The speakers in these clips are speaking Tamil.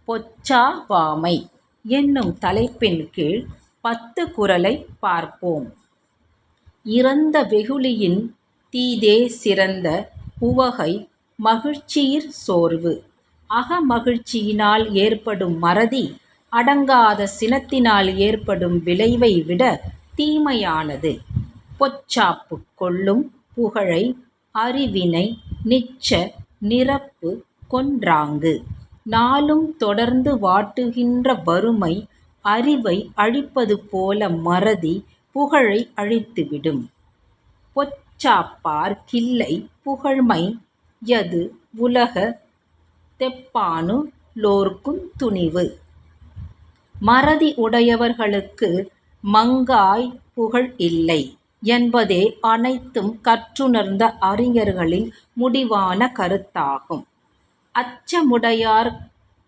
பொச்சாவாமை என்னும் தலைப்பின் கீழ் 10 குறளைப் பார்ப்போம். இறந்த வெகுளியின் தீதே சிறந்த உவகை மகிழ்ச்சியிற் சோர்வு. அகமகிழ்ச்சியினால் ஏற்படும் மறதி அடங்காத சினத்தினால் ஏற்படும் விளைவை விட தீமையானது. பொச்சாப்புக் கொள்ளும் புகழை அறிவினை நிச்ச நிரப்பு கொன்றாங்கு. நாளும் தொடர்ந்து வாட்டுகின்ற வறுமை அறிவை அழிப்பது போல மறதி புகழை அழித்துவிடும். பொச்சாப்பார் கில்லை புகழ்மை யது உலக தெப்பானு லோர்க்குந் துணிவு. மறதி உடையவர்களுக்கு மங்காய் புகழ் இல்லை என்பதே அனைத்தும் கற்றுணர்ந்த அறிஞர்களின் முடிவான கருத்தாகும். அச்சமுடையார்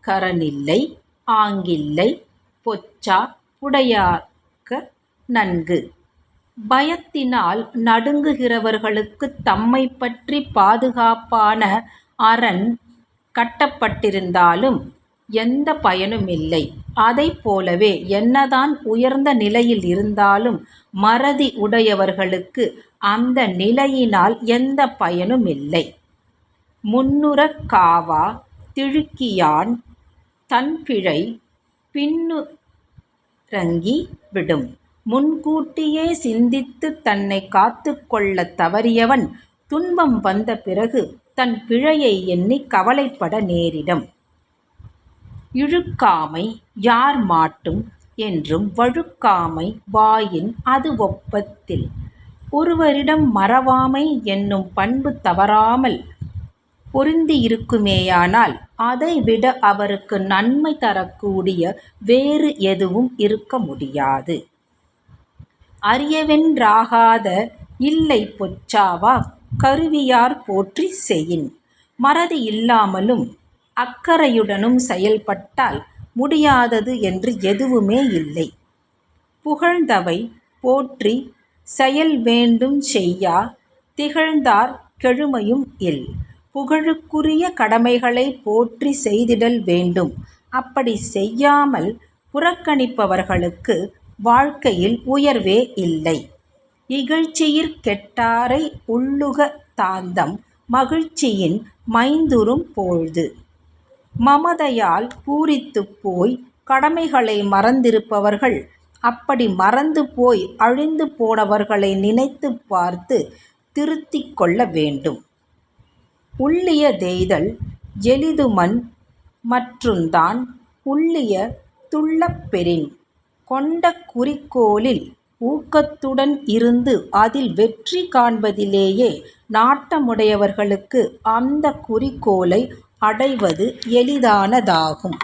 கரனில்லை ஆங்கில்லை பொச்சா புடையார்க்க நன்கு. பயத்தினால் நடுங்குகிறவர்களுக்குத் தம்மை பற்றி பாதுகாப்பான அரண் கட்டப்பட்டிருந்தாலும் எந்த பயனுமில்லை. அதைப் போலவே என்னதான் உயர்ந்த நிலையில் இருந்தாலும் மறதி உடையவர்களுக்கு அந்த நிலையினால் எந்த பயனுமில்லை. முன்னுறக் காவா திழுக்கியான் தன்பிழை பின்னுறங்கி விடும். முன்கூட்டியே சிந்தித்துத் தன்னைக் காத்துக் கொள்ளத் தவறியவன் துன்பம் வந்த பிறகு தன் பிழையை எண்ணிக் கவலைப்பட நேரிடும். இழுக்காமை யார் மாட்டும் என்றும் வழுக்காமை வாயின் அது ஒப்பத்தில். ஒருவரிடம் மறவாமை என்னும் பண்பு தவறாமல் பொருந்தியிருக்குமேயானால் அதைவிட அவருக்கு நன்மை தரக்கூடிய வேறு எதுவும் இருக்க முடியாது. அரியவென்றாகாத இல்லை பொச்சாவா கருவியார் போற்றி செயின். மறதி இல்லாமலும் அக்கறையுடனும் செயல்பட்டால் முடியாதது என்று எதுவுமே இல்லை. புகழ்ந்தவை போற்றி செயல் வேண்டும் செய்யா திகழ்ந்தார் கெழுமையும் இல். புகழுக்குரிய கடமைகளை போற்றி செய்திடல் வேண்டும். அப்படி செய்யாமல் புறக்கணிப்பவர்களுக்கு வாழ்க்கையில் உயர்வே இல்லை. இகழ்ச்சியிற் கெட்டாரை உள்ளுக தாந்தம் மகிழ்ச்சியின் மைந்துறும் போழ்து. மமதையால் பூரித்துப் போய் கடமைகளை மறந்திருப்பவர்கள் அப்படி மறந்து போய் அழிந்து போனவர்களை நினைத்துப் பார்த்து திருத்திக் கொள்ள வேண்டும். உள்ளிய தேய்தல் எளிதுமன் மற்றுந்தான் உள்ளிய துள்ளப் பெறின். கொண்ட குறிக்கோளில் ஊக்கத்துடன் இருந்து அதில் வெற்றி காண்பதிலேயே நாட்டமுடையவர்களுக்கு அந்த குறிக்கோளை அடைவது எளிதானதாகும்.